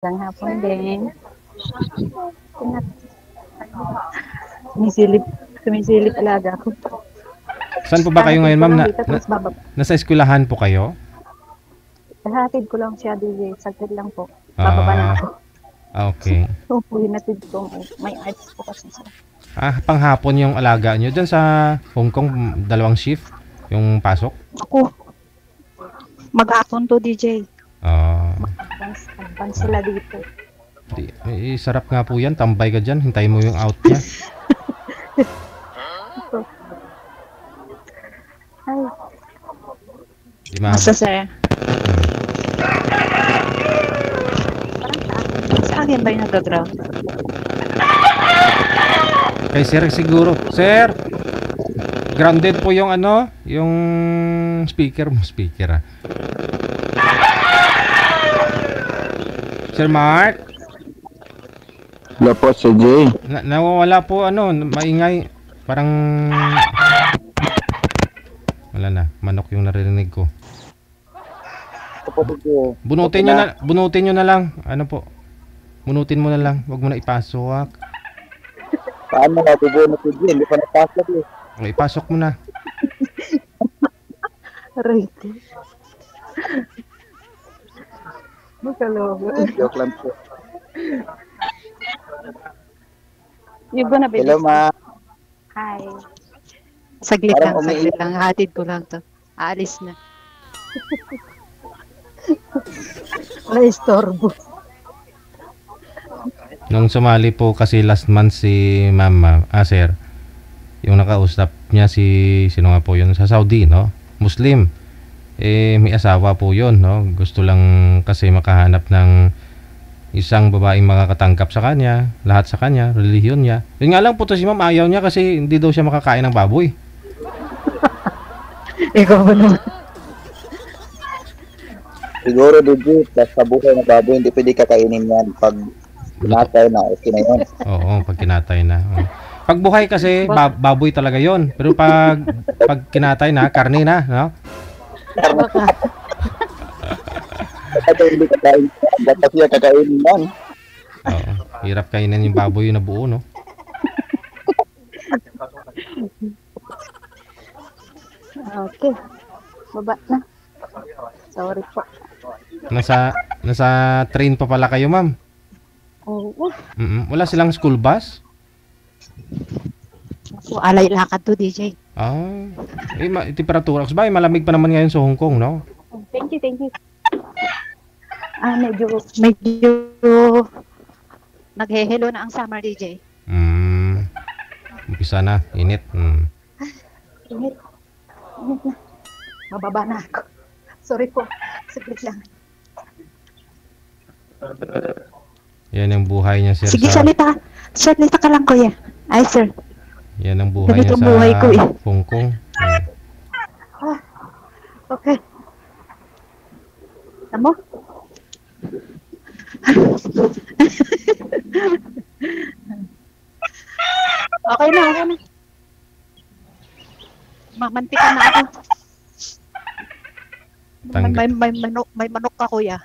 Magandang hapon din. Sumisilip, sumisilip alaga ko. Saan po ba kayo Kahatid ngayon, ko ma'am? lang dito, tapos bababa. Nasa eskwelahan po kayo? Kahatid ko lang siya DJ, saglit lang po. Bababa na Ah, ako. okay. So, po, hinatid ko. May arts po kasi siya. Panghapon yung alaga nyo dyan sa Hong Kong, dalawang shift yung pasok? Ako, mag-hapon to DJ. Ah, Advance sila dito. sarap nga po yan. Tambay ka dyan. Hintayin mo yung out niya. So, ay, Di mahaba. masa sir? Parang sa akin ba yung nag-ground? Kay sir siguro. Sir! Grounded po yung ano, yung speaker mo. Speaker ah. Sir Mark? Hello po, Sir Jay. Nawawala po ano, maingay. Parang wala na, manok yung naririnig ko. Bunutin nyo na lang. Ano po? Bunutin mo na lang. Huwag mo na ipasok. Paano na bubunot ko Jay? Hindi pa napasok eh. O, ipasok mo na. Aray ko. Magkalogo. Joke lang po. Yung ba na Hello, ma. Hi. Saglit Parang lang. Hatid ko lang to. Aalis na. Wala istorbo. Nung sumali po kasi last month si mama, sir, yung nakausap niya sino nga po yun, sa Saudi, no? Muslim. May asawa po yun, no? Gusto lang kasi makahanap ng isang babaeng makakatanggap sa kanya, lahat sa kanya, relihiyon niya. Yun nga lang po to si ma'am, ayaw niya kasi hindi daw siya makakain ng baboy. Ikaw ba naman? Siguro, Jay, plus sa buhay na baboy, hindi pwede kakainin yan. Pag pinatay na, okay na yun. Oo, pag kinatay na. Oo. Pag buhay kasi, baboy talaga yon. Pero pag kinatay na, karne na, no? Baka. Kasi hindi kakainin yan. Dapat siya kakainin yan. Oo. Hirap kainin yung baboy na buo, no? Okay. Baba na. Sorry po. Nasa train pa pala kayo, ma'am. Oo. Wala silang school bus? So, alay lakad to, DJ. Temperatura. Sabay, malamig pa naman ngayon sa Hong Kong, no? Thank you. Medyo naghehelo na ang summer, DJ. Umpisa na. Init. Init. Init na. Mababa na ako. Sorry po. Saglit lang. Yan ang buhay niya, sir. Sige, salita. Salita ka lang, kuya. Ay, sir. Yan ang buhay Ganito niya sa buhay ko, eh. Hong Kong. Okay. Tamo? Okay na. Mamantika na ako. May manok ka, kuya.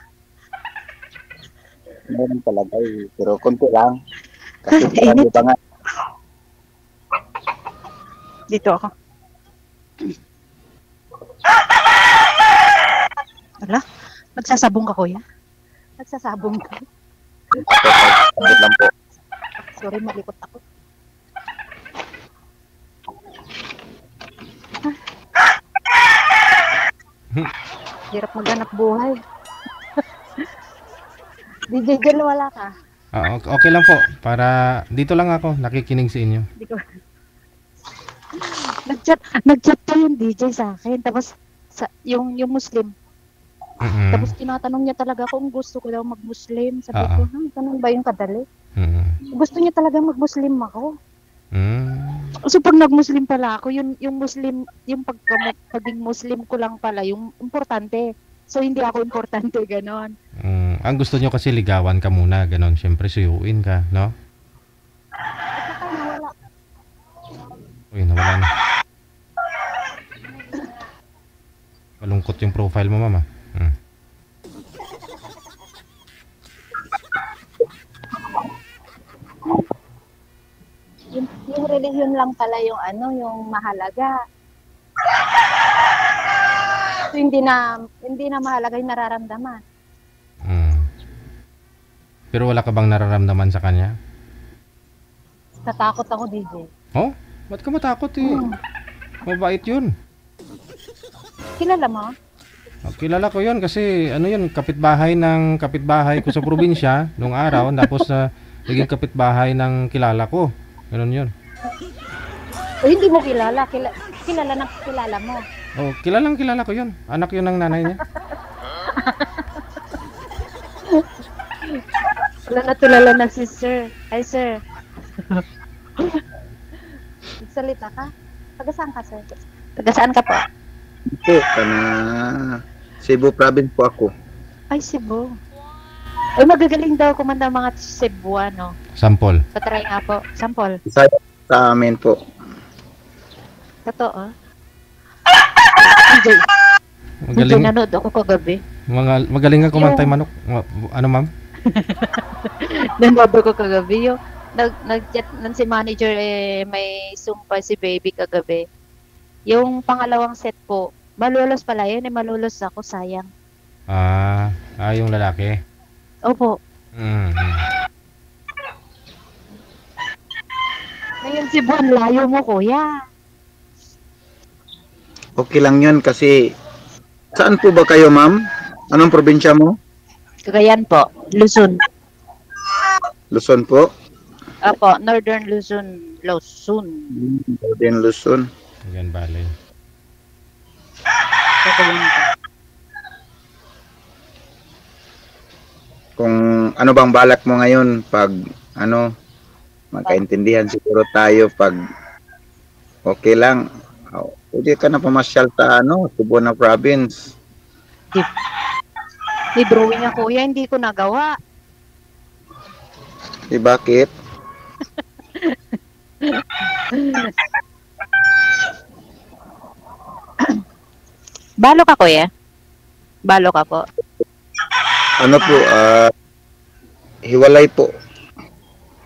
Meron talaga eh. Pero konti lang. Kasi Init. pa nga. Dito ako. Wala? Magsasabong ka, kuya? Magsasabong ka? Konti lang po. Sorry, malikot ako. Hirap maghanap buhay. DJ Jen, wala ka? Okay lang po. Para dito lang ako. Nakikinig sa inyo. Hindi ko. Nag-chat pa yung DJ sa akin. Tapos, yung Muslim. Tapos, tinatanong niya talaga kung gusto ko daw mag-Muslim. Sabi ko, ganun ba yung kadali? Gusto niya talaga mag-Muslim ako. So, pag nag-Muslim pala ako, yung Muslim, yung pagiging Muslim ko lang pala, yung importante. So, hindi ako importante, ganon. Ang gusto nyo kasi ligawan ka muna, ganon. Siyempre, suyuin ka, no? Uy, nawala na. Malungkot yung profile mo, mama. relihiyon lang pala yung ano, yung mahalaga. So, hindi na mahalaga yung nararamdaman. Pero wala ka bang nararamdaman sa kanya? Natakot ako, DJ. Oh? Ba't ka matakot eh? Mabait yun. Kilala mo? Kilala ko yun kasi ano yun, kapitbahay ko sa probinsya nung araw, tapos naging kapitbahay ng kilala ko. Ganun yun. O hindi mo kilala, kilala mo. Oh, kilala ko yun. Anak yun ng nanay niya. Wala na tulala na si sir. Hi, sir. Salita ka? Taga saan ka, sir? Taga saan ka po? Po, Cebu province po ako. Ay, Cebu. Ay, magagaling daw kumanda mga Cebuano. Sampol. Patry nga po. Sample. Sa amin po. Totoo. DJ. Magaling. Nanood ako kagabi. Magaling ka kumantay manok. Ano, ma'am? Nanood ako kagabi. Yung nag-chat nun si manager may sumpa si baby kagabi. Yung pangalawang set po, malulos pala yun. Malulos ako, sayang. Yung lalaki. Opo. Ngayon si Bon, layo mo, kuya. Okay lang yun kasi saan po ba kayo, ma'am? Anong probinsya mo? Cagayan po, Luzon. Luzon po? Opo, Northern Luzon. Northern Luzon. Yan, bale. Cagayan po. Kung ano bang balak mo ngayon pag magkaintindihan siguro tayo pag okay lang. Pwede ka na pamasyal sa Cebu na province. May drawing ako, kuya, hindi ko nagawa. Bakit? Balo ka, kuya? Balo ka po? Ano po, hiwalay po.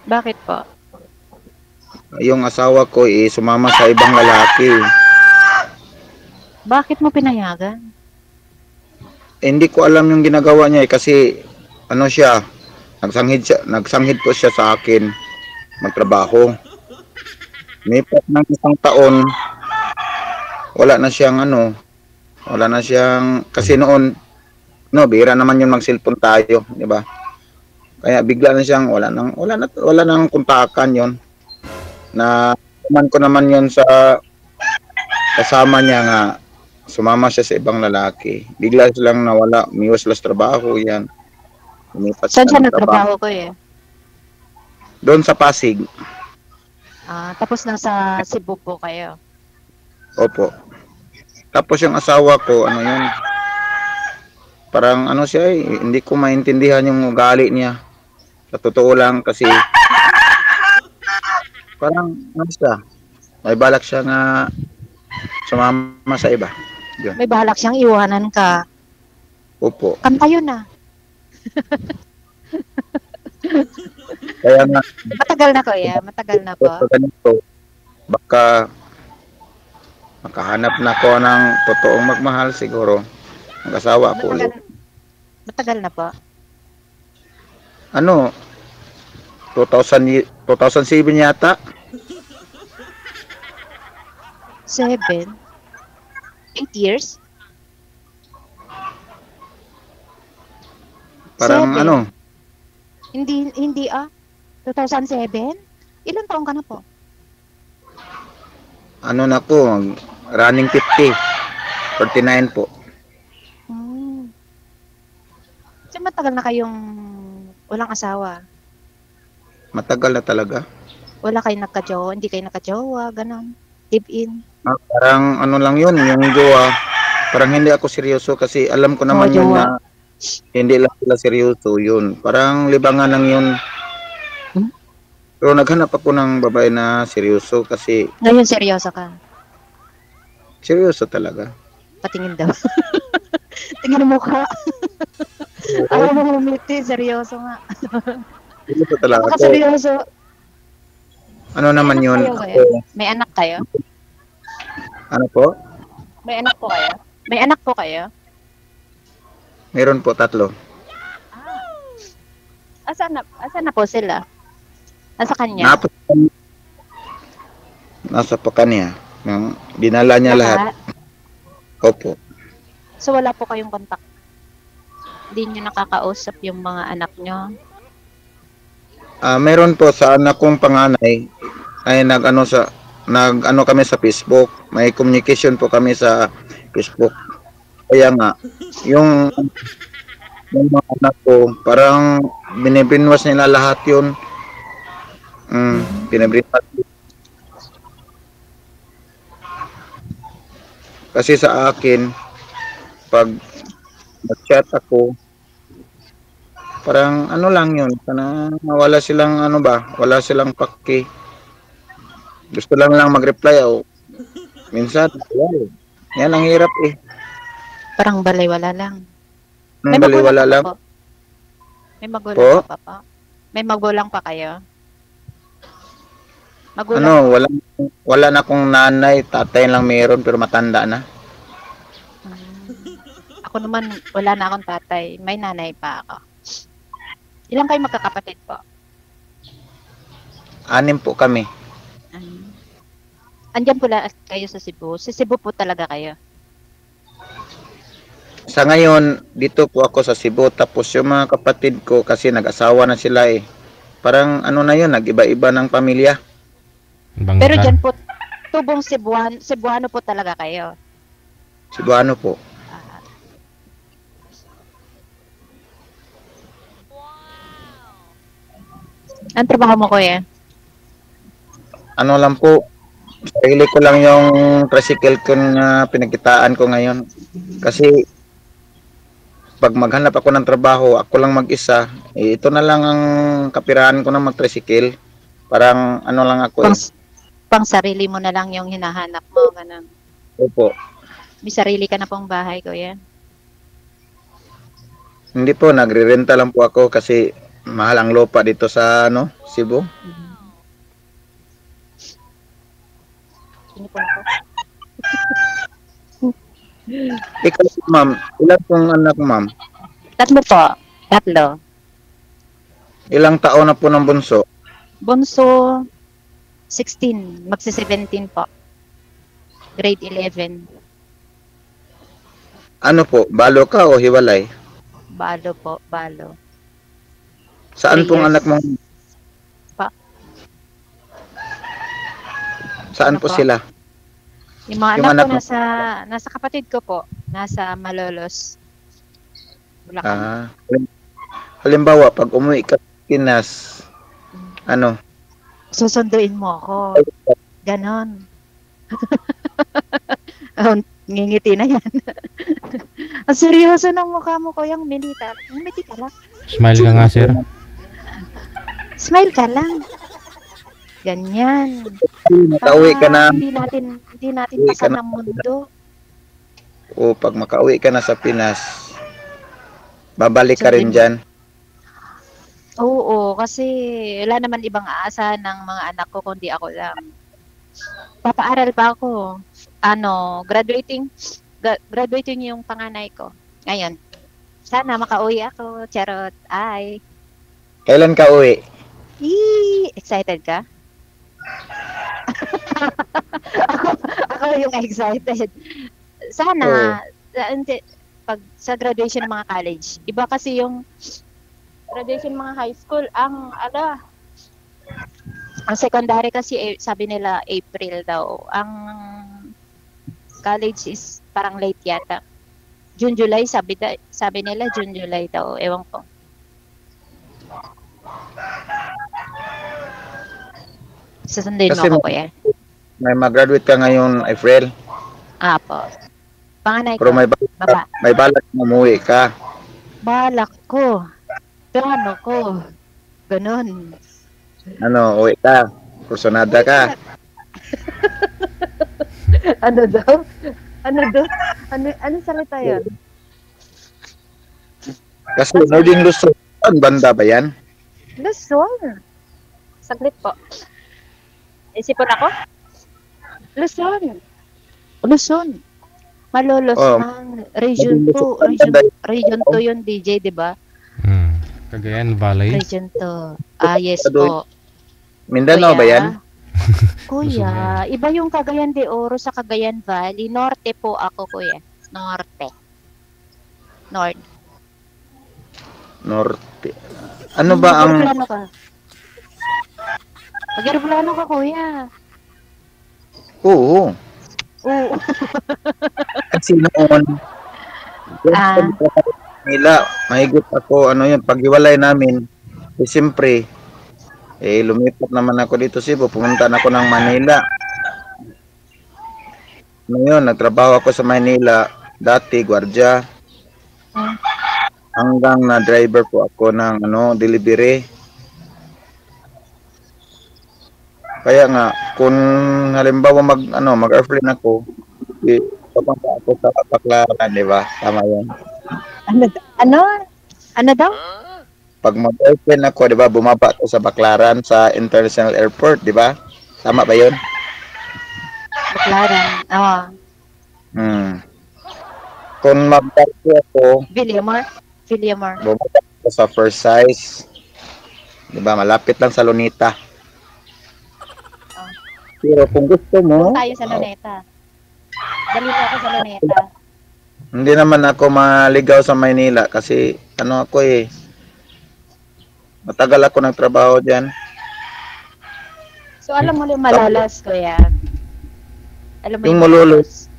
Bakit po? Yung asawa ko sumama sa ibang lalaki. Bakit mo pinayagan? Hindi ko alam yung ginagawa niya kasi siya, nagsanghid po siya sa akin magtrabaho. Nipat ng isang taon, wala na siyang kasi noon bihira naman yun mag-cellphone tayo, di ba? Kaya bigla na siyang wala nang kontakan yon. Na man ko naman yon sa kasama niya nga sumama siya sa ibang lalaki. Bigla silang nawala, umiwas sa trabaho yan. Saan siya nagtrabaho ko eh? Doon sa Pasig. Tapos nasa Cebu po kayo? Opo. Tapos yung asawa ko, yun, parang siya hindi ko maintindihan yung ugali niya. Sa totoo lang kasi parang siya, may balak siya nga sumama sa iba. Yun. May balak siyang iwanan ka. Opo. Kanta yun na. Kaya nga, Matagal na, kuya. Matagal na po. ganito, baka makahanap na ko ng totoong magmahal siguro. Ang asawa ko ulit. Matagal na po. 2007 yata. 7? 8 years? Parang 7? Hindi 2007? Ilan taong ka na po? Na po, running 50. 49 po. So matagal na kayong walang asawa? Matagal na talaga. Wala kayong nagka-jowa? Hindi kayo nagka-jowa? Ganon? Live-in? Parang lang yun, yung jowa. Parang hindi ako seryoso kasi alam ko naman yun na hindi lang sila seryoso yun. Parang libangan lang yun. Pero naghanap ako ng babae na seryoso kasi... Ngayon seryoso ka? Seryoso talaga. Patingin daw. Tingnan mo ka. Ayaw mo humiti, seryoso nga. Seryoso talaga. Seryoso. Ano May naman anak yun? kayo Ako, kayo? May anak kayo? ano po? May anak po kayo? May anak po kayo? Meron po 3. Asan na po sila? Nasa kanya? Napos nasa Pakanya. Dinala niya lahat. Lahat? Opo. So wala po kayong kontak? Hindi nyo nakakausap yung mga anak nyo? Meron po sa anak kong panganay ay nag-ano kami sa Facebook. May communication po kami sa Facebook. Kaya nga, yung, yung mga anak ko, parang binibinwas nila lahat yun. Binibinwas. Kasi sa akin, pag nag-chat ako, parang ano lang yun, wala silang wala silang paki. Gusto lang mag-reply o minsan, yan ang hirap eh. Parang baliwala lang. May baliwala lang. Po? May magulang Po? pa pa? May magulang pa kayo? Magulang Ano, po? wala na akong nanay, tatay lang meron pero matanda na. Ako naman, wala na akong tatay. May nanay pa ako. Ilan kayo magkakapatid po? 6 po kami. Andyan pala kayo sa Cebu. Sa Cebu po talaga kayo? Sa ngayon, dito po ako sa Cebu. Tapos yung mga kapatid ko kasi nag-asawa na sila eh. Parang ano na yun, nag-iba-iba ng pamilya. Pero dyan po, tubong Cebuano po talaga kayo? Cebuano po. Ang trabaho mo, kuya? Ano lang po, sarili ko lang yung tricycle ko na pinagkitaan ko ngayon. Kasi pag maghanap ako ng trabaho, ako lang mag-isa, ito na lang ang kapirahan ko na mag-tricycle. Parang ano lang ako Pang sarili mo na lang yung hinahanap mo, ganun. Opo. May sarili ka na pong bahay, kuya? Hindi po, nagre-renta lang po ako kasi mahal ang lupa dito sa Cebu. Ikaw, ma'am, ilan pong anak, ma'am? 3 po. 3. Ilang taon na po ng bunso? Bunso, 16. Magsi-17 po. Grade 11. Ano po, balo ka o hiwalay? Balo po, balo. Saan 3 pong years. anak mo? Saan Ano po po? sila? Yung mga Yung anak ko anak nasa kapatid ko po. Nasa Malolos. Bulacan. Halimbawa, pag umuwi ka sa Pinas, ano? Susunduin mo ako. Ganon. Oh, ngingiti na yan. Ang seryoso ng mukha mo, Kuyang Militar. Ngumiti ka lang. Smile ka nga, sir. Smile ka lang. Ganyan. Makauwi ka na. Hindi natin Uwi ka pasan ng mundo. O pag makauwi ka na sa Pinas, babalik ka rin dyan. Oo, kasi wala naman ibang aasahan ng mga anak ko kundi ako lang. Papaaral pa ako. Graduating yung panganay ko. Ngayon, sana makauwi ako. Charot. Ay. Kailan ka uwi? Excited ka? ako yung excited. Sana, pag sa graduation ng mga college, iba kasi yung graduation ng mga high school, ang secondary kasi, sabi nila April daw. Ang college is parang late yata. June, July, sabi nila June, July daw. Ewan ko. Susunduin mo Kasi ako, kuya. may mag-graduate ka ngayon, April. Po. Panganay ko, Pero baba. may balak na umuwi ka. Balak ko. Plano ko. Ganon. Ano, uwi ka. Kursunada ka. Ano daw? Ano salita yun? Kasi Nording Luzon, banda ba yan? Luzon. Saglit po. Isipon ako? Luzon. Luzon. Malolos Oh. ng Region 2. Region 2 yun, DJ, di ba? Cagayan Valley. Region 2. Ah, yes po. Mindanao ba yan? Kuya, iba yung Cagayan de Oro sa Cagayan Valley. Norte po ako, kuya. Norte. Norte. Ano ba ang... Mag-aeroplano ka? Mag-aeroplano ka, kuya. Oo. Oo. Kasi noon, nila, mahigit ako, ano yun, paghiwalay namin, siyempre, lumipat naman ako dito Cebu, pumunta na ako ng Manila. Ngayon, nagtrabaho ako sa Manila, dati, gwardiya, hanggang na driver po ako ng, delivery. Kaya nga, kung halimbawa mag-airplane ako, papunta ako sa Baclaran, di ba? Tama yan. Ano daw? Pag mag-airplane ako, di ba, bumaba ako sa Baclaran sa International Airport, di ba? Tama ba yun? Baclaran. Oo. Kung mag-airplane ako, Villamor. bumaba ako sa First Size, di ba, malapit lang sa Lunita. Pero kung gusto mo, tayo sa Luneta. Dali mo ako sa Luneta. hindi naman ako maligaw sa Maynila kasi ako matagal ako nagtrabaho diyan. So alam mo yung Malolos, kuya. Alam mo Yung Malolos,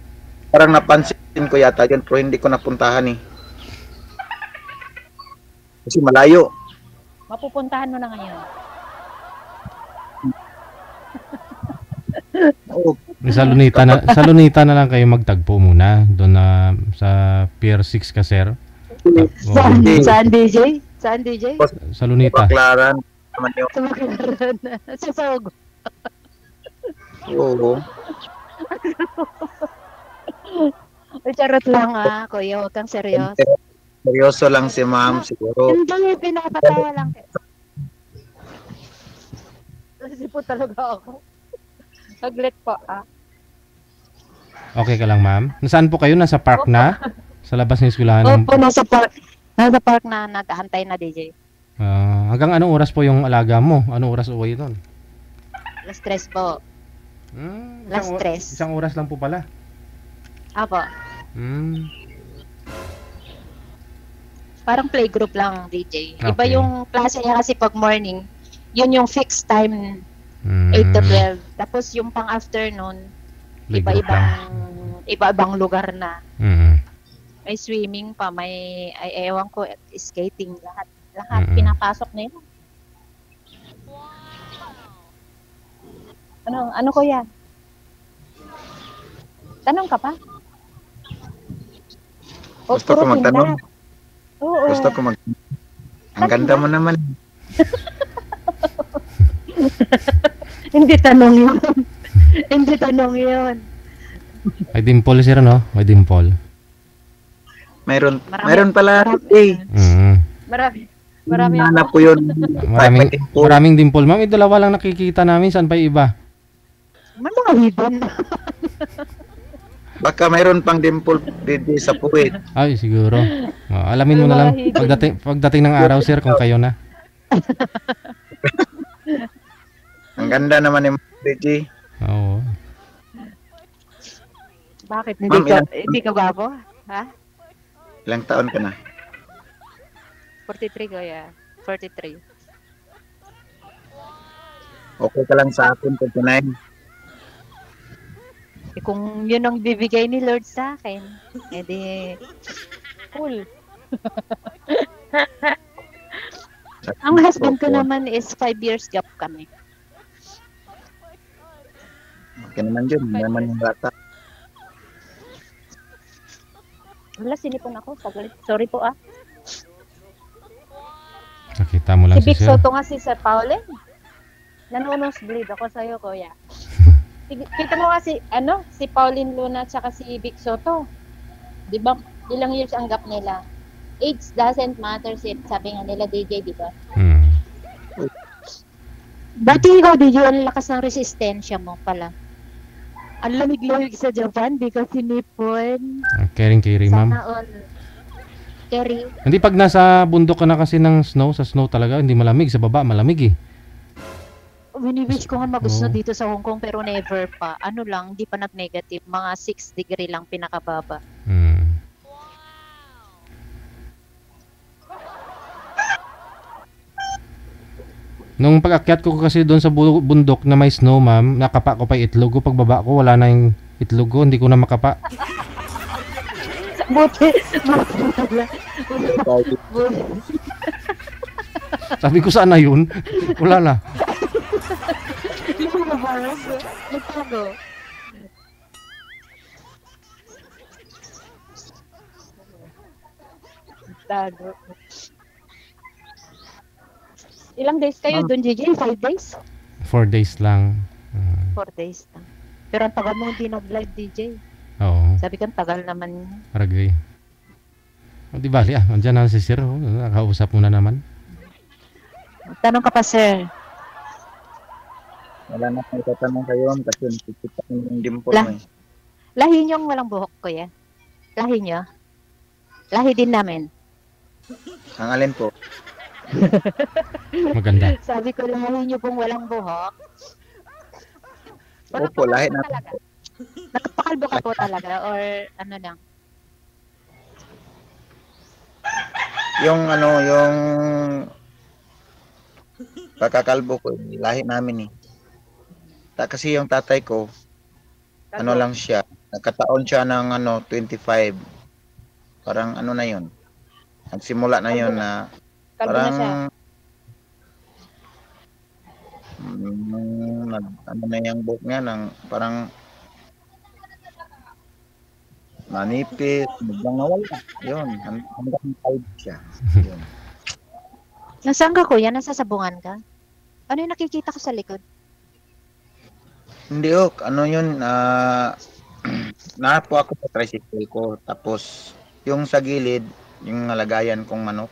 parang napansin ko yata yun pero hindi ko napuntahan kasi malayo. Mapupuntahan mo na ngayon. Oo. Sa Lunita na lang kayo magtagpo muna doon na sa Pier 6 ka, sir. Saan DJ? Saan DJ? Sa Lunita. Baclaran naman yun. Sa Baclaran. Sa Sogo. Oo. Charot lang kuya. Huwag kang seryoso. Seryoso lang si ma'am siguro. Hindi, pinapatawa lang. Kasi po talaga ako. Saglit po Okay ka lang, ma'am? Nasaan po kayo? Nasa park na? Sa labas ng eskwelahan? Opo, nasa park. Nasa park na naghahantay na DJ. Hanggang anong oras po yung alaga mo? Anong oras uwi doon? Alas 3 po. Alas 3. Isang oras lang po pala. Apo. Parang playgroup lang, DJ. Iba Okay. yung klase niya kasi pag morning, yun yung fixed time, 8 to 12. Tapos yung pang afternoon, Playgroup iba-ibang lugar na. May swimming pa, may, ewan ko, skating, lahat pinapasok na yun. Ano kuya? Tanong ka pa? Gusto ko magtanong. Oo. Gusto ko Ang ganda mo naman. Hindi tanong yun. Hindi tanong yun. May dimple, sir, no? May dimple. Mayroon pala. Marami Hanap ko yun. Maraming dimple. Ma'am, dalawa lang nakikita namin. Saan pa yung iba? May mga hidden. Baka mayroon pang dimple dito sa puwit. Ay, siguro. Alamin mo na lang. Pagdating ng araw, sir, kung kayo na. Ang ganda naman ni DJ. Oo. Bakit? Ma'am, Hindi ka babo? Ha? Ilang taon ka na? 43 kuya. 43. Okay ka lang sa akin, 29. Kung yun ang bibigay ni Lord sa akin, edi cool. Ang husband ko naman is 5 years gap kami. Okay naman yun. Hindi naman yung bata. Wala, sinipon ako. Saglit. Sorry po Nakita mo lang Si si Vic sir. Soto nga si Sir Pauline. Nanonosebleed ako sa'yo, kuya. Kita mo nga si Pauline Luna at saka si Vic Soto. Di ba? Ilang years ang gap nila. Age doesn't matter, sabi nga nila DJ, di ba? Dati ikaw, DJ, ang lakas ng resistensya mo pala. Ang lamig-lamig sa Japan, di ka sinipon. Caring-caring, ma'am. Sana all. Carry. Hindi pag nasa bundok ka na kasi ng snow, sa snow talaga, hindi malamig. Sa baba, malamig eh. Wini-wish ko nga mag-snow Oo. dito sa Hong Kong pero never pa. Ano lang, hindi pa nag-negative. Mga 6 degree lang pinakababa. Hmm. Nung pag-akyat ko kasi doon sa bundok na may snow, ma'am, nakapa ko pa yung itlog ko. Pagbaba ko, wala na yung itlog ko. Hindi ko na makapa. Buti. Sabi ko, saan na yun? Wala na. Nagtago. Nagtago. Ilang days kayo doon, JJ? 5 days? 4 days lang. 4 days lang. Pero ang tagal mo hindi nag-live, DJ. Oo, Sabi ko, ang tagal naman. Aragay. O, di bali andyan na si Sir. Oh. Nakausap mo na naman. Tanong ka pa, sir. Wala na akong tatanong kayo kasi nakikita ko yung dimple La- mo eh. Lahi niyong walang buhok ko yan. Lahi niyo? Lahi din namin. Ang alin po? Maganda. Sabi ko, lahi niyo pong walang buhok. Opo, lahi na. Talaga. Nakapakalbo ka po talaga or ano lang? Yung pagkakalbo ko, lahi namin eh. Kasi yung tatay ko, ano lang siya, nagkataon siya ng 25. Parang ano na yun. Nagsimula na yun na Kalbo na siya. parang ano na yung buhok niya ng parang manipis, biglang nawala. Yun, hanggang 5 siya. Yun. Nasaan ka, kuya? Nasa sabungan ka? Ano yung nakikita ko sa likod? Hindi ano yun, napo ako sa tricycle ko, tapos yung sa gilid, yung nalagayan kong manok.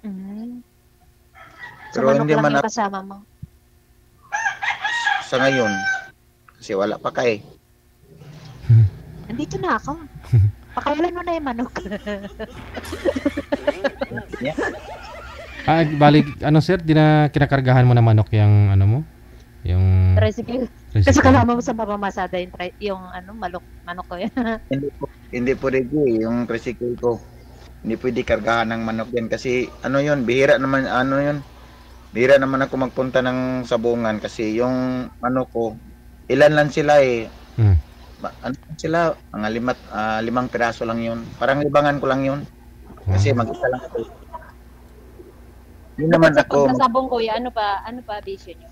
Mm. So, Pero manok hindi lang man yung kasama mo. sa ngayon, kasi wala pa kay. Andito na ako. Pakawalan mo na yung manok. Bali, Sir, di na kinakargahan mo na manok yung ano mo? Yung Tricycle. Kasi tricycle. kasama mo sa mamamasada yung manok ko yan. Hindi po rin yung tricycle ko. Hindi pwede kargahan ng manok yan kasi ano yun, bihira naman Bihira naman ako magpunta ng sabungan kasi yung manok ko, ilan lang sila eh. Hmm. Ano sila, mga 5 piraso lang yun. Parang libangan ko lang yun. Kasi mag-isa lang ako. Yun naman ako. Sa sabong kuya, ano pa bisyo nyo?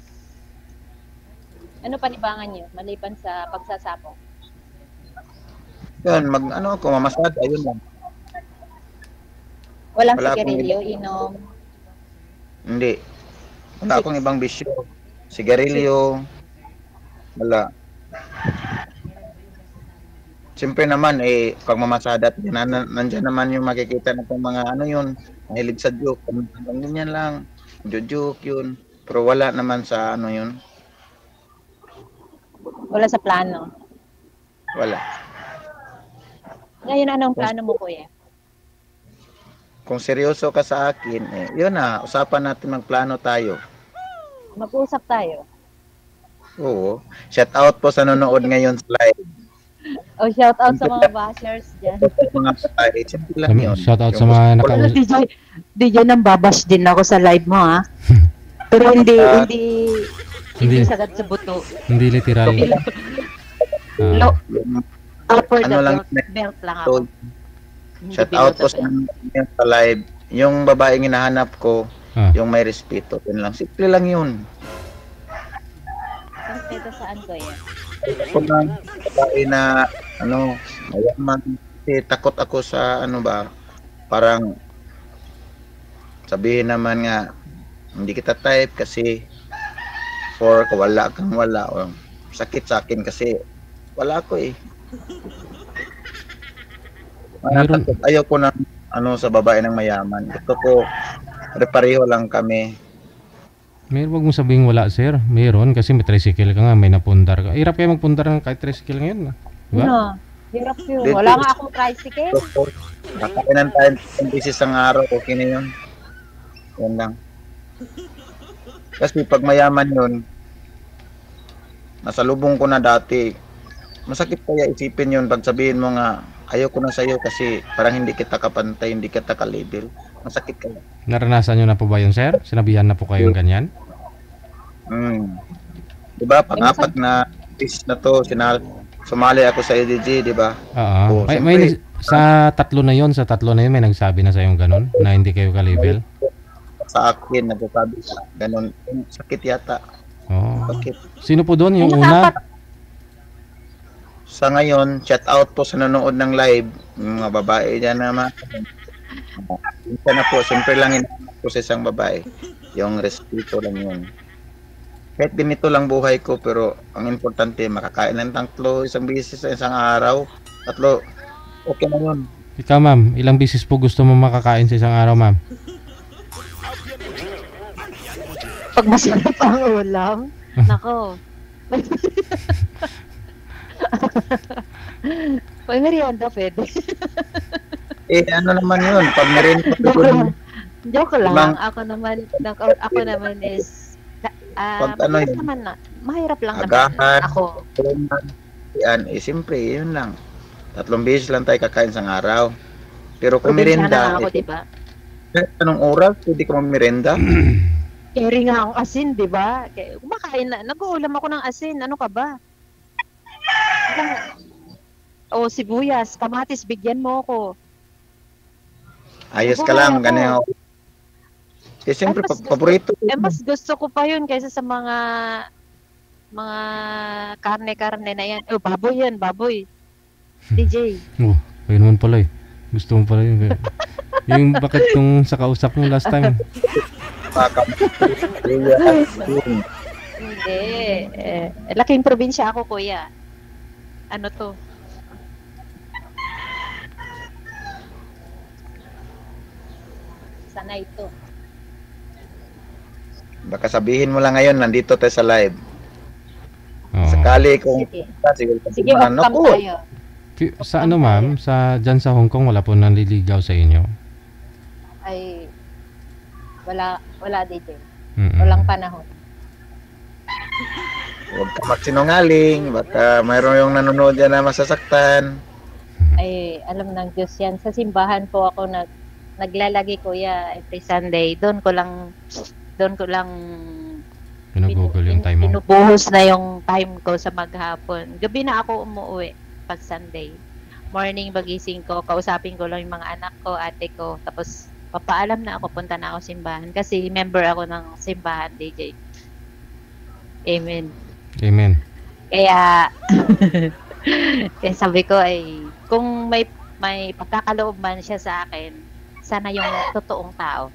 Ano pa libangan nyo maliban sa pagsasabong? Yun, ako, mamasada, ayun lang. Walang Wala akong sigarilyo, inom. Hindi. Wala akong ibang bisyo. Sigarilyo. Wala. Siyempre naman, pag mamasada, nandyan naman yung makikita na itong mga mahilig sa joke. Ganyan lang. Joke yun. Pero wala naman sa yun. Wala sa plano. Wala. Ngayon, anong plano mo, kuya? Kung seryoso ka sa akin, yun na, usapan natin magplano tayo. Mag-uusap tayo. Oo. Shout out po sa nanonood ngayon sa live. O, shout out sa mga bashers dyan. Mga patay, simple lang yun. Shout out sa Yung mga gusto ko lang- DJ nang babash din ako sa live mo, ha? Pero hindi sagad sa buto. Hindi literal. Lo- yung Upper Ano lang, belt lang ako. Hindi shout below out the po sa belt. nanonood ngayon sa live. Yung babaeng hinahanap ko, yung may respeto. Yun lang. Simple lang yun. Respeto saan, kuya? Kung ang babae na mayaman, kasi takot ako sa parang sabihin naman nga hindi kita type kasi wala kang wala o sakit sa akin kasi wala ako eh. Meron- Ayaw ko ng sa babae ng mayaman. Gusto ko pareho lang kami. Meron, wag mo sabihin wala, sir. Meron kasi may tricycle ka nga, may napundar ka. Hirap kayo magpundar ng kahit tricycle ngayon. Diba? No, hirap yun. Wala nga akong tricycle. Nakainan tayo ng beses ang araw, okay na yun. Yan lang. Kasi pag mayaman yun, nasa lubong ko na dati, masakit kaya isipin yun pag sabihin mo nga, ayaw ko na sa'yo kasi parang hindi kita kapantay, hindi kita ka-label. Masakit kaya. Naranasan nyo na po ba yun, sir? Sinabihan na po kayong ganyan? Diba, pang-apat na beses na to, sumali ako sa EDG, diba? Oo. Sa tatlo na yun may nagsabi na sa'yo ganun, na hindi kayo ka-label? Sa akin, nagsasabi sa ganun. Sakit yata. Oo. Sakit. Sino po doon? Yung una? Sa ngayon, shout out po sa nanonood ng live, yung mga babae dyan naman. Isa na po, siyempre lang po sa isang babae. Yung respeto lang yun. Kahit ganito lang buhay ko, pero ang importante, makakain ng tatlo, isang beses sa isang araw. Tatlo, okay na yun. Ikaw, ma'am, ilang beses po gusto mo makakain sa isang araw, ma'am? Pag masarap ang ulam, nako. Pag merienda, pwede. Ano naman yun, pag merienda. Joke lang. Ako naman is pag ano yun, mahirap lang agahan, naman ako. Yan, siyempre, yun lang. 3 beses lang tayo kakain sa araw. Pero kung merienda, ako, diba? Anong oras, pwede ka mag-merienda? Carry nga ang asin, diba? Kumakain na, nag-uulam ako ng asin, ano ka ba? O sibuyas, kamatis, bigyan mo ako. Ayos ka lang, ganyan. Siyempre, paborito. Mas gusto ko pa yun kaysa sa mga karne-karne na yan. Baboy yan, baboy. DJ. Ayun naman pala eh. Gusto mo pala yun. Yung bakit kung sa kausap mo last time? Hindi. Laking probinsya ako, kuya. Ano to? Sana ito. Baka sabihin mo lang ngayon, nandito tayo sa live. Oo. Sakali kung sige, off-cam tayo. Sa ano, ma'am? Dyan sa Hong Kong, wala po nanliligaw sa inyo? Ay, wala dito. Mm-mm. Walang panahon. Huwag ka magsinungaling, baka mayroon yung nanonood dyan na masasaktan. Ay, alam ng Diyos yan. Sa simbahan po ako naglalagi, kuya, every Sunday. Doon ko lang Pinag-google yung time mo. Pinubuhos na yung time ko sa maghapon. Gabi na ako umuwi pag Sunday. Morning pagising ko, kausapin ko lang yung mga anak ko, ate ko. Tapos papaalam na ako, punta na ako simbahan. Kasi member ako ng simbahan, DJ. Amen. Amen. Kaya, kaya sabi ko ay, kung may pagkakaloob man siya sa akin, sana yung totoong tao.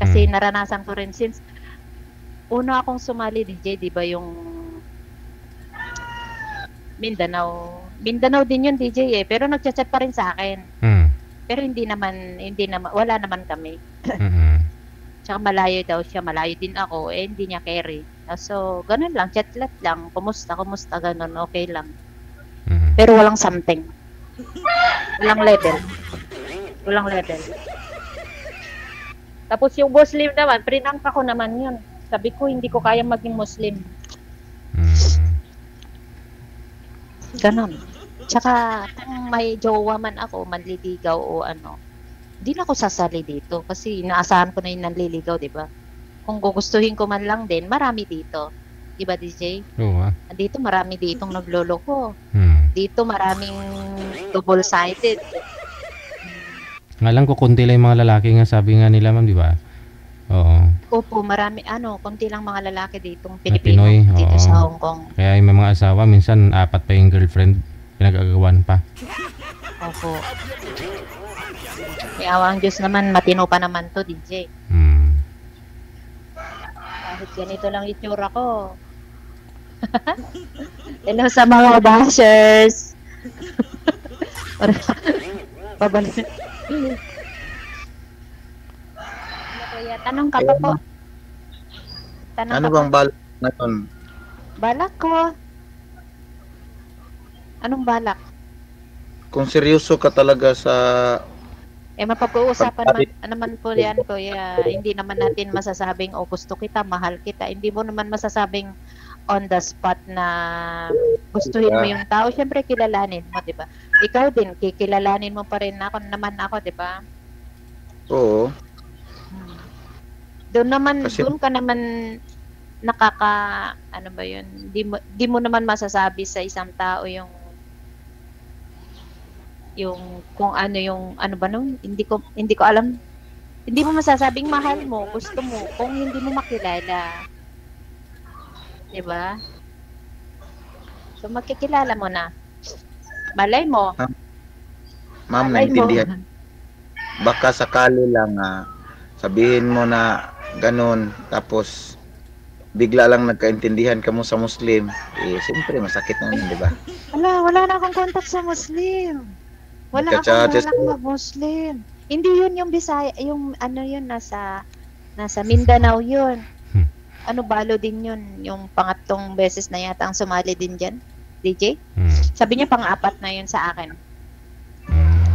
Kasi naranasan ko rin since una akong sumali, DJ, di ba yung Mindanao din yun, DJ, pero nagchat-chat pa rin sa akin. Pero hindi naman, wala naman kami. Tsaka malayo daw siya, malayo din ako, hindi niya carry. So, ganun lang, chat-chat lang, kumusta, ganun, okay lang. Pero walang something. Walang level. Tapos yung Muslim naman, prinangka ko naman yun. Sabi ko, hindi ko kaya maging Muslim. Ganon. Tsaka, kung may jowa man ako, manliligaw o ano, hindi na ako sasali dito. Kasi inaasahan ko na yung nanliligaw, di ba? Kung gugustuhin ko man lang din, marami dito. Di ba, DJ? Oo. Dito, marami ditong nagloloko. Dito, maraming double-sided. Nga lang kukunti lang yung mga lalaki nga sabi nga nila, ma'am, di ba? Oo. Opo, marami, konti lang mga lalaki ditong Pilipino Pinoy, dito oo. sa Hong Kong. Kaya yung may mga asawa, minsan 4 pa yung girlfriend, pinag-agawan pa. Opo. May awang Diyos naman, matino pa naman to, DJ. Kahit ganito lang itsura ko. Hello sa mga bashers. Pabalik. Kuya, tanong ka pa po. Tanong Ano ka pa. bang balak ngayon? Balak ko. Anong balak? Kung seryoso ka talaga sa Mapag-uusapan pagtali, naman po yan, kuya. Hindi naman natin masasabing, oh, gusto kita, mahal kita. Hindi mo naman masasabing on the spot na gustuhin mo yung tao. Siyempre, kilalanin mo, di ba? Ikaw din, kikilalanin mo pa rin ako, di ba? oo. Kasi Doon ka naman ano ba yun? Di mo naman masasabi sa isang tao yung kung ano ba nun, hindi ko alam. Hindi mo masasabing mahal mo, gusto mo kung hindi mo makilala. 'Di ba? So magkikilala mo na. Malay mo. ma'am, Malay mo. naintindihan. Baka sakali lang sabihin mo na ganun, tapos bigla lang nagkaintindihan ka mo sa Muslim, siyempre masakit na yun, di ba? Wala na akong contact sa Muslim. Wala akong Nagka-chat balak mag-Muslim. Hindi yun yung Bisaya, yung ano yun, nasa Mindanao yun. Ano, balo din yun. Yung pangatlong beses na yata ang sumali din dyan, DJ. Sabi niya pang-apat na yun sa akin.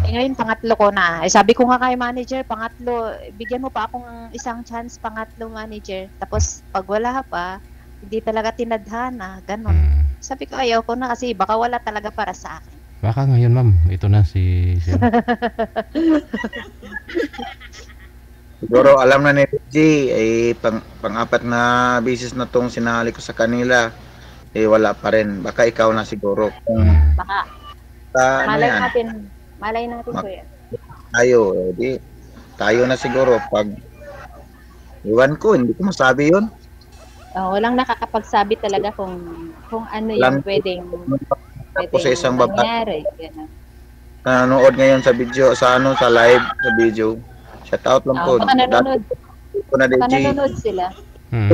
Ngayon, pangatlo ko na. Sabi ko nga kay manager, pangatlo, bigyan mo pa akong isang chance, pangatlo manager. Tapos, pag wala pa, hindi talaga tinadhana, ganun. Sabi ko, ayaw ko na kasi baka wala talaga para sa akin. Baka ngayon, ma'am, ito na si Siguro alam na ni G, pang-apat na bisis na tong sinali ko sa kanila, wala pa rin. Baka ikaw na siguro. Kung Baka. Malay natin kuya. Tayo na siguro. Pag iwan ko, hindi ko masabi yun. Walang nakakapagsabi talaga kung ano yung pwedeng sa isang mangyari. Nanonood ngayon sa video, sa live, sa video. Shout out lang po. Baka nanonood sila.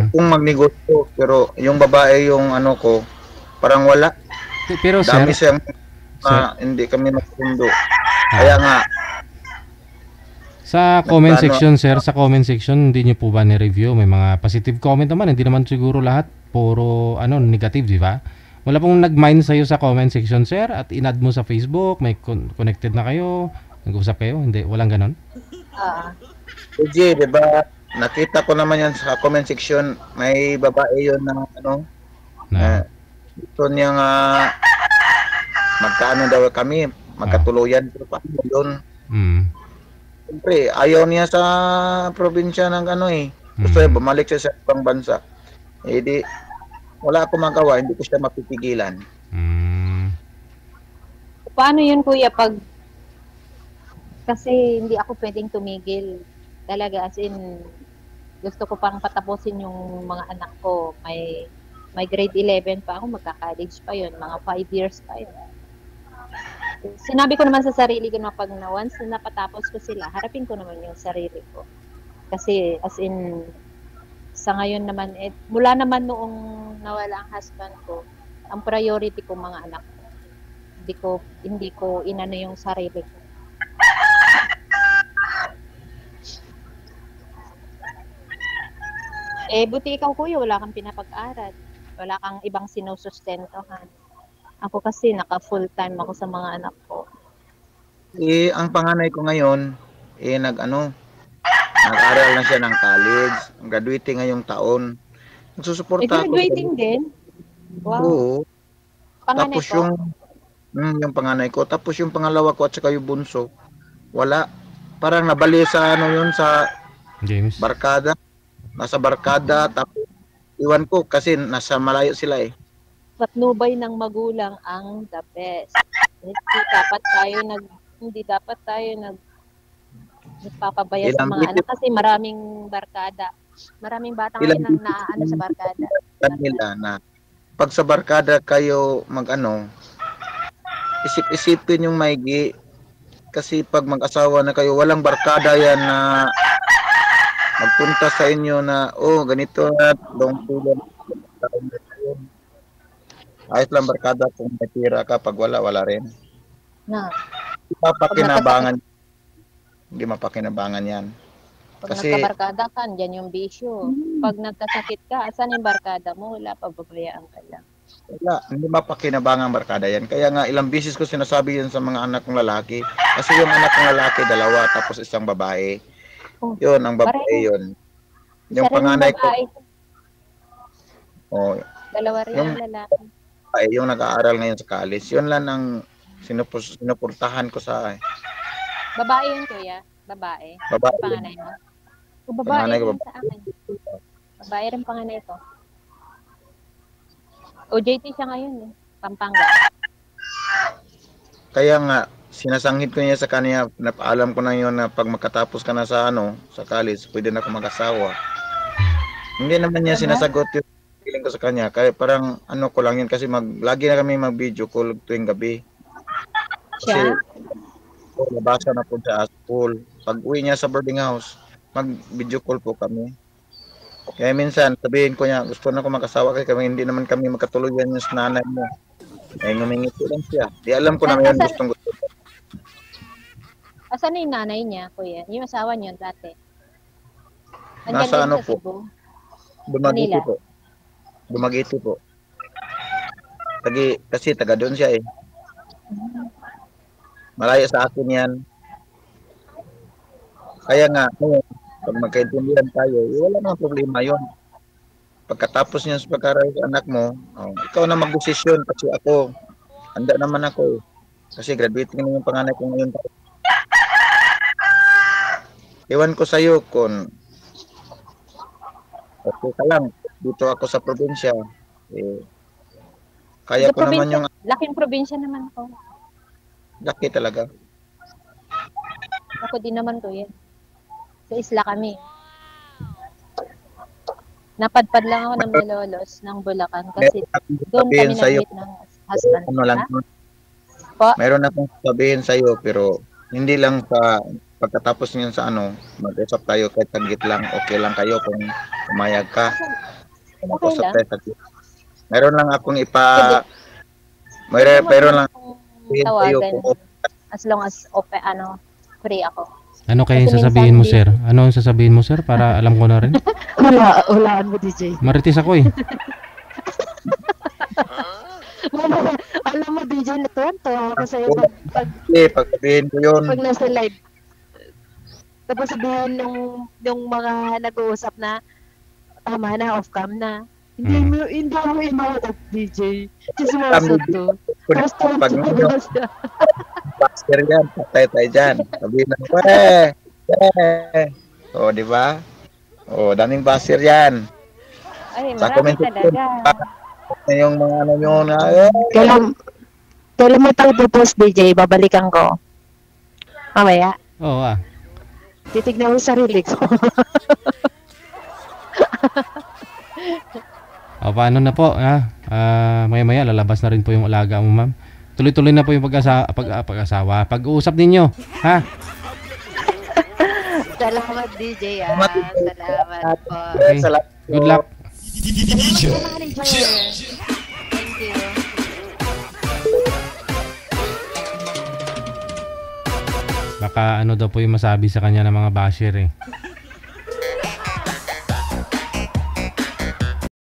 Kung magnegosyo, pero yung babae yung ano ko, parang wala. Pero dami sir, hindi kami magsundo. Kaya nga, sa comment section, sir, sa comment section, hindi niyo po ba ni-review? May mga positive comment naman, hindi naman siguro lahat puro negative, di ba? Wala pong nag-mind sa'yo sa comment section, sir, at in-add mo sa Facebook, may connected na kayo, nag-usap kayo, hindi, walang ganon? Uji, di ba, nakita ko naman yan sa comment section, may babae yun na gusto niya nga magkaano daw kami, magkatuluyan, pero paano doon? Siyempre, ayaw niya sa probinsya ng gusto niya bumalik siya sa ibang bansa. Di, wala akong magawa, hindi ko siya mapipigilan. Paano yun kuya kasi hindi ako pwedeng tumigil. Talaga, as in, gusto ko pang patapusin yung mga anak ko. May grade 11 pa ako, magka-college pa yun, mga 5 years pa yun. Sinabi ko naman sa sarili ko na pag once na napatapos ko sila, harapin ko naman yung sarili ko. Kasi as in, sa ngayon naman, mula naman noong nawala ang husband ko, ang priority ko mga anak ko. Hindi ko inano yung sarili ko. Buti ikaw kuya, wala kang pinapag-aral. Wala kang ibang sinusustentohan. Ako kasi naka-full time ako sa mga anak ko. Ang panganay ko ngayon, nag-aral na siya ng college, graduating ngayong taon. Nagsusuporta ako. Graduating din? Wow. Oo. Panganay Tapos ko? yung panganay ko, tapos yung pangalawa ko at saka yung bunso, wala. Parang nabali sa sa James. barkada. Nasa barkada, tapos iwan ko kasi nasa malayo sila Patnubay ng magulang ang the best. Hindi dapat tayo nagpapabaya sa mga anak kasi maraming barkada. Maraming bata ngayon ang naano sa barkada. Nila na pag sa barkada kayo isip-isipin yung maigi kasi pag mag-asawa na kayo, walang barkada yan na magpunta sa inyo na ganito na long tulad. Ayos lang barkada kung may tira ka, pag wala rin. Hindi mapakinabangan yan. Pag Kasi- nagkabarkada ka, andyan yung bisyo. Pag nagkasakit ka, asan yung barkada mo? Wala, pababayaan ka lang. Wala, hindi mapakinabangan barkada yan. Kaya nga ilang beses ko sinasabi yan sa mga anak kong lalaki. Kasi yung anak kong lalaki, dalawa, tapos isang babae. Oh, Yun, ang babae pareho. yun. Isa Yung rin panganay ko, babae. oh, Dalawa rin yung- ang lalaki. ay, yung nag-aaral ngayon sa college. Yun lang ang sinuportahan ko sa Babae yun, kuya. Babae. babae. Yung panganay mo. O, babae Panganay ko, rin sa akin. Babae rin panganay ko. OJT siya ngayon eh. Pampanga. Kaya nga, sinasangit ko niya sa kanya, napaalam ko na yun na pag makatapos ka na sa sa college, pwede na ako mag-asawa. Hindi naman niya sinasagot yung feeling ko sa kanya. Kaya parang ko lang yun kasi lagi na kami mag-video call tuwing gabi. Siya? Nabasa na po sa school. Pag uwi niya sa boarding house, mag-video call po kami. Kaya minsan, sabihin ko niya, gusto na ako mag-asawa kami, hindi naman kami magkatuluyan yung sa nanay mo. Eh, ngumingiti lang siya. Di alam ko na yun, gustong gusto. Asan na yung nanay niya, kuya? Yung asawa niyo dati? Nasa din sa po? Cebu. Dumagiti Manila. po. Dumagiti po. Kasi taga doon siya eh. Malayo sa akin yan. Kaya nga, pag magkaintindihan tayo, wala namang problema yun. Pagkatapos niya sa pag-aral sa anak mo, ikaw na mag-desisyon kasi ako, handa naman ako eh. Kasi graduating na yung panganay ko ngayon. Iwan ko sa'yo kung okay ka lang, dito ako sa probinsya. Kaya Sa ko naman yung laking probinsya naman ko. laki talaga. Ako din naman, kuya. Sa isla kami. Napadpad lang ako ng Malolos, ng Bulacan, kasi doon kami sa'yo, nag-meet ng husband. lang, Po? meron akong sabihin sa'yo, pero hindi lang sa pagkatapos niyan sa mag-usap tayo kahit tagit lang, okay lang kayo kung umayag ka. Mag-usap lang. tayo tagit. Meron lang akong Pwede mo meron lang akong sabihin sa'yo tawagan kung as long as free ako. Ano kaya yung Kasi sasabihin mo, minsan sir? Ano yung sasabihin mo, sir? Para alam ko na rin. Walaan mo, DJ. Marites ako eh. Alam mo, DJ, natuwan ako sa'yo pag sabihin ko yun, pag nasa live. Tapos sabihin nung mga nag-uusap na, tama na, off-cam na. Hindi mo ima-off, DJ. Kasi sumasot to. Tapos pag tuwan siya. baster yan, patay tayo dyan. Sabihin na, o, di ba? O, daming baster yan. Ay, Sa marami comment talaga. yung mga nyo na, Kailan mo tayo post, DJ? Babalikan ko. Mamaya. Oo Titignan ko yung sarili ko. O, paano na po, ha? Maya-maya, lalabas na rin po yung alaga mo, ma'am. Tuloy-tuloy na po yung pag-asawa. Pag-uusap ninyo, ha? Salamat, DJ. Salamat po. Okay. Good luck. Manager. Thank you. Baka ano daw po yung masabi sa kanya ng mga basher eh.